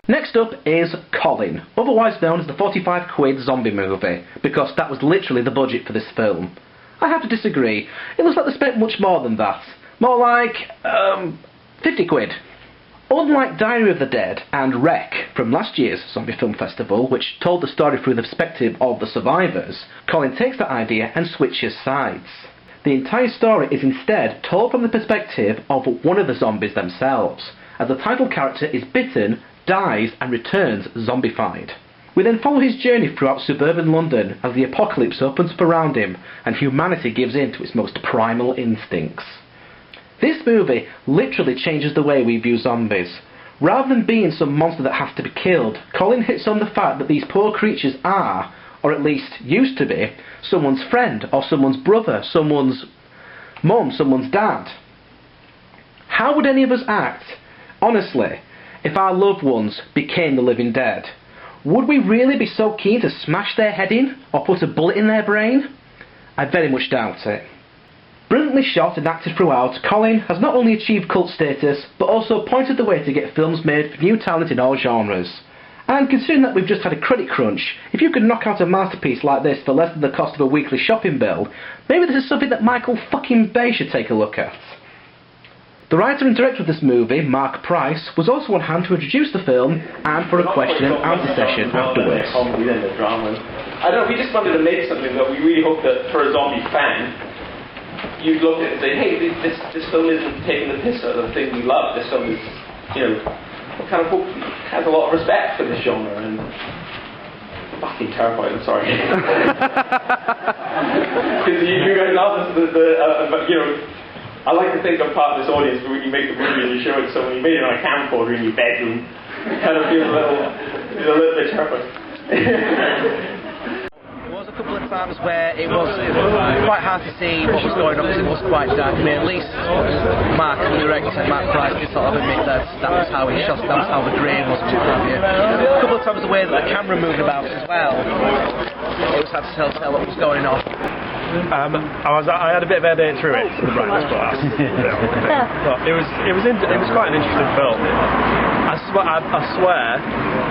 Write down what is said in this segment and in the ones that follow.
Next up is Colin, otherwise known as the 45 quid zombie movie, because that was literally the budget for this film. I have to disagree. It looks like they spent much more than that. More like, 50 quid. Unlike Diary of the Dead and Wreck from last year's Zombie Film Festival, which told the story through the perspective of the survivors, Colin takes that idea and switches sides. The entire story is instead told from the perspective of one of the zombies themselves, as the title character is bitten, dies and returns zombified. We then follow his journey throughout suburban London as the apocalypse opens up around him and humanity gives in to its most primal instincts. This movie literally changes the way we view zombies. Rather than being some monster that has to be killed, Colin hits on the fact that these poor creatures are, or at least used to be, someone's friend or someone's brother, someone's mum, someone's dad. How would any of us act, honestly, if our loved ones became the living dead? Would we really be so keen to smash their head in or put a bullet in their brain? I very much doubt it. Brilliantly shot and acted throughout, Colin has not only achieved cult status, but also pointed the way to get films made for new talent in all genres. And considering that we've just had a credit crunch, if you could knock out a masterpiece like this for less than the cost of a weekly shopping bill, maybe this is something that Michael fucking Bay should take a look at. The writer and director of this movie, Mark Price, was also on hand to introduce the film and for a question and answer session afterwards. I don't know, we just wanted to make something that we really hope that for a zombie fan, you'd look at it and say, hey, this film isn't taking the piss out of the thing we love. This film is, kind of has a lot of respect for this genre, and fucking terrified, I'm sorry. Because you guys love this, but I like to think I'm part of this audience when you make the movie and you show it to someone. You made it on a camcorder in your bedroom, kind of feels a little bit terrified. There was a couple of times where it was quite hard to see what was going on because it was quite dark. I mean, at least Mark, the director, Mark Price, did sort of admit that was how he shot, that was how the grain was, what have you. A couple of times the way that the camera moved about as well, it was hard to tell what was going on. I had a bit of a day through it. Right, let's put that. But it was quite an interesting film. I swear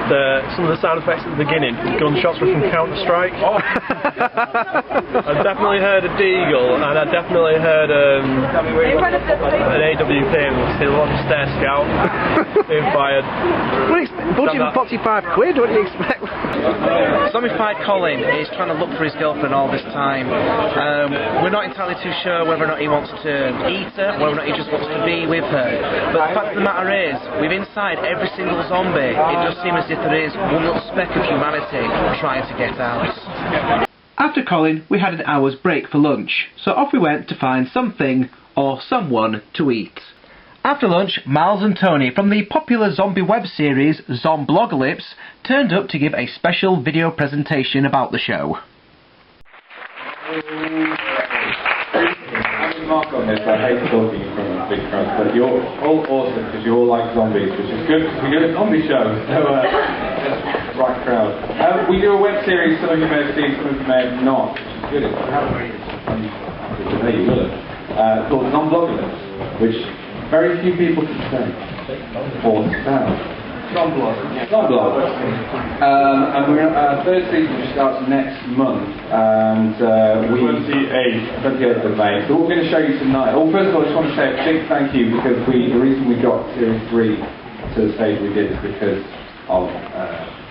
that some of the sound effects at the beginning, gunshots were from Counter-Strike. I definitely heard a deagle, and I definitely heard an AWP, and a lot of Stair Scout being fired. Budget of 45 quid, what do you expect? Zombified Colin is trying to look for his girlfriend all this time. We're not entirely too sure whether or not he wants to eat her, whether or not he just wants to be with her. But the fact of the matter is, with inside every single zombie, it does seem as if there is one little speck of humanity trying to get out. After Colin, we had an hour's break for lunch, so off we went to find something or someone to eat. After lunch, Miles and Tony from the popular zombie web series Zomblogalypse turned up to give a special video presentation about the show. I'm Mark on this, I hate talking in front of big crowds, but you're all awesome because you all like zombies, which is good because we do a zombie show, so right crowd. We do a web series, some of you may have seen, some of you may have not, which is good. If you haven't read it, today you will have, called Zomblogalypse, which very few people can say, or spell. Zomblog. And we're our third season, which starts next month, and 28th of May. So what we're going to show you tonight. Well, first of all, I just want to say a big thank you because the reason we got Series 3 to the stage we did is because of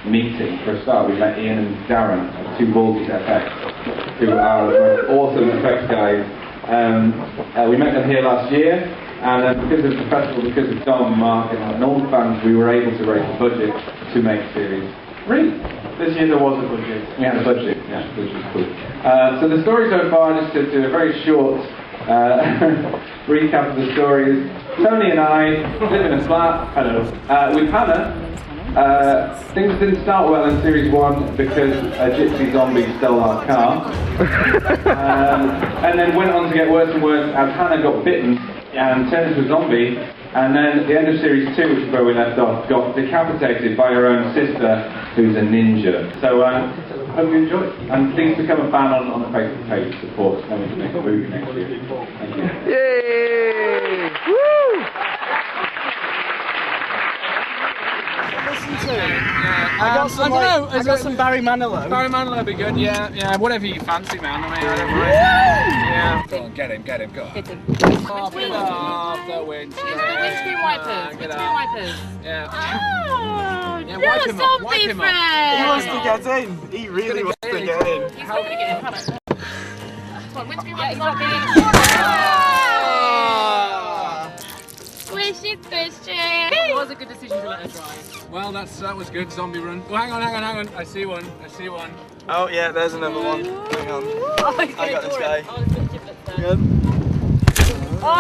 meeting. For a start, we met Ian and Darren at Two Balls FX, who are the most awesome effects guys. We met them here last year. And because of the festival, because of Dom, Mark and all the fans, we were able to raise the budget to make Series 3. This year there was a budget. We had a budget, yeah, which was cool. So the story so far, just to do a very short recap of the story, is Tony and I live in a flat with Hannah. Things didn't start well in Series 1 because a gypsy zombie stole our car. And then went on to get worse and worse as Hannah got bitten and turned into a zombie, and then at the end of Series 2, which is where we left off, got decapitated by her own sister, who's a ninja. So, hope you enjoy it. And please become a fan on the Facebook page to support coming to make a movie next year. Thank you. Yay! Woo! listen to. I got some Barry Manilow. Barry Manilow would be good, yeah, whatever you fancy, man. I mean, I don't mind. Yeah. Go on, get him, go. Get him. Oh, get off the windscreen. The windscreen wipers. Windscreen wipers. Yeah. Oh, Yeah, no, wipe him up, wipe zombie him up. friend. He wants to get in. He really wants to get in. He's going to get in, come on. Come on, windscreen wipers on me. Squishy, squishy. It was a good decision to let her try. Well, that was good, zombie run. Oh, hang on. I see one. Oh yeah, there's another one. Hang on. Oh, I got this guy. Oh, it's got giblets there. Yep.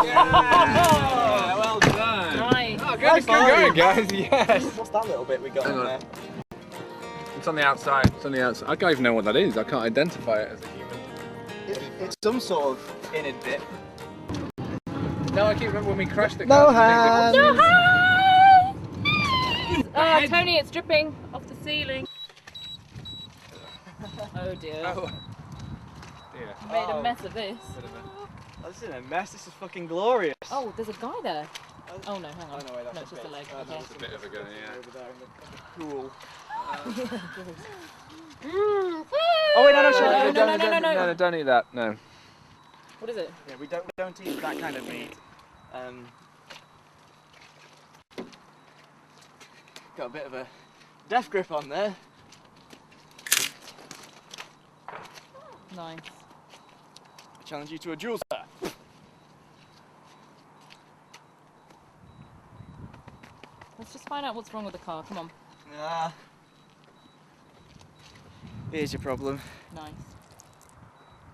Yeah, well done. Nice. Oh, good going, guys. Yes. What's that little bit we got in there? It's on the outside. I don't even know what that is. I can't identify it as a human. It's some sort of innid bit. No, I keep remember when we crashed the No car. hands. No hands! Oh, Tony, it's dripping off the ceiling. Oh dear. Oh. You made a mess of this. Oh, this isn't a mess, this is fucking glorious. Oh, there's a guy there. Oh no, hang on. Oh, no, wait, that's no, it's just a leg. Okay. It's a bit of a gun, yeah. Over there in the pool. Oh wait, no, No, don't eat that. No. What is it? Yeah, we don't eat that kind of meat. Got a bit of a death grip on there. Nice. I challenge you to a duel, sir. Let's just find out what's wrong with the car. Come on. Here's your problem. Nice.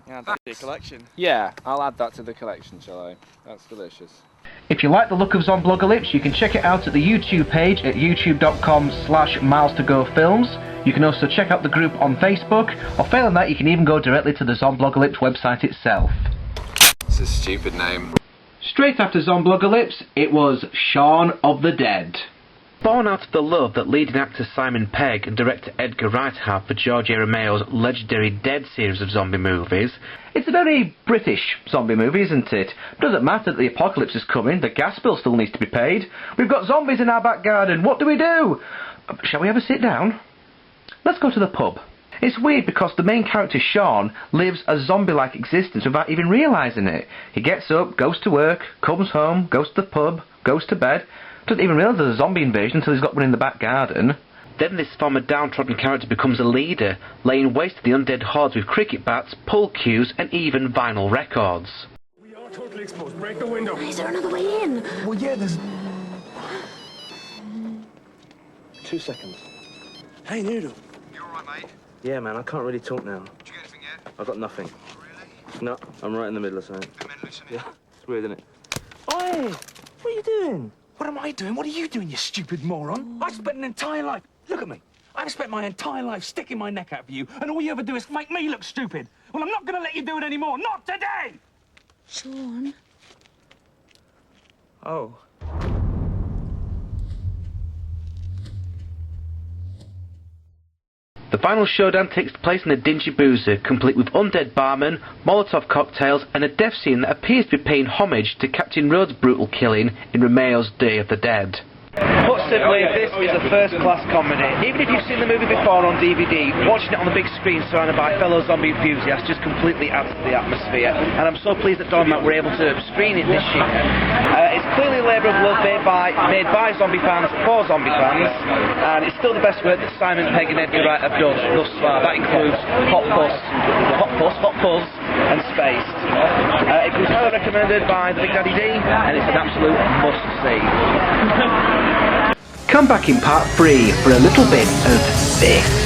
Yeah, that's your collection. Yeah, I'll add that to the collection, shall I? That's delicious. If you like the look of Zomblogalypse, you can check it out at the YouTube page at youtube.com/milestogofilms. You can also check out the group on Facebook, or failing that, you can even go directly to the Zomblogalypse website itself. It's a stupid name. Straight after Zomblogalypse, it was Shaun of the Dead. Born out of the love that leading actor Simon Pegg and director Edgar Wright have for George A. Romero's legendary Dead series of zombie movies, it's a very British zombie movie, isn't it? Doesn't matter that the apocalypse is coming, the gas bill still needs to be paid. We've got zombies in our back garden, what do we do? Shall we have a sit down? Let's go to the pub. It's weird because the main character Shaun lives a zombie-like existence without even realising it. He gets up, goes to work, comes home, goes to the pub, goes to bed, doesn't even realise there's a zombie invasion until he's got one in the back garden. Then this former downtrodden character becomes a leader, laying waste to the undead hordes with cricket bats, pull cues and even vinyl records. We are totally exposed. Break the window. Is there another way in? Well, yeah, there's... 2 seconds. Hey, Noodle. You alright, mate? Yeah, man, I can't really talk now. Did you get anything yet? I've got nothing. Oh, really? No, I'm right in the middle of something. The men listening. Yeah, it's weird, isn't it? Oi! What are you doing? What am I doing? What are you doing, you stupid moron? I spent an entire life... Look at me. I've spent my entire life sticking my neck out for you, and all you ever do is make me look stupid. Well, I'm not going to let you do it anymore. Not today! Shaun. Oh. The final showdown takes place in a dingy boozer, complete with undead barmen, Molotov cocktails, and a death scene that appears to be paying homage to Captain Rhodes' brutal killing in Romero's Day of the Dead. Put simply, this is a first-class comedy. Even if you've seen the movie before on DVD, watching it on the big screen surrounded by fellow zombie enthusiasts just completely adds to the atmosphere. And I'm so pleased that Don Matt were able to screen it this year. It's clearly a labour of love made by zombie fans for zombie fans, and it's still the best work that Simon Pegg and Edgar Wright have done thus far. That includes Hot Fuzz, and Spaced. It was highly recommended by the Big Daddy D, and it's an absolute must-see. Come back in part 3 for a little bit of this.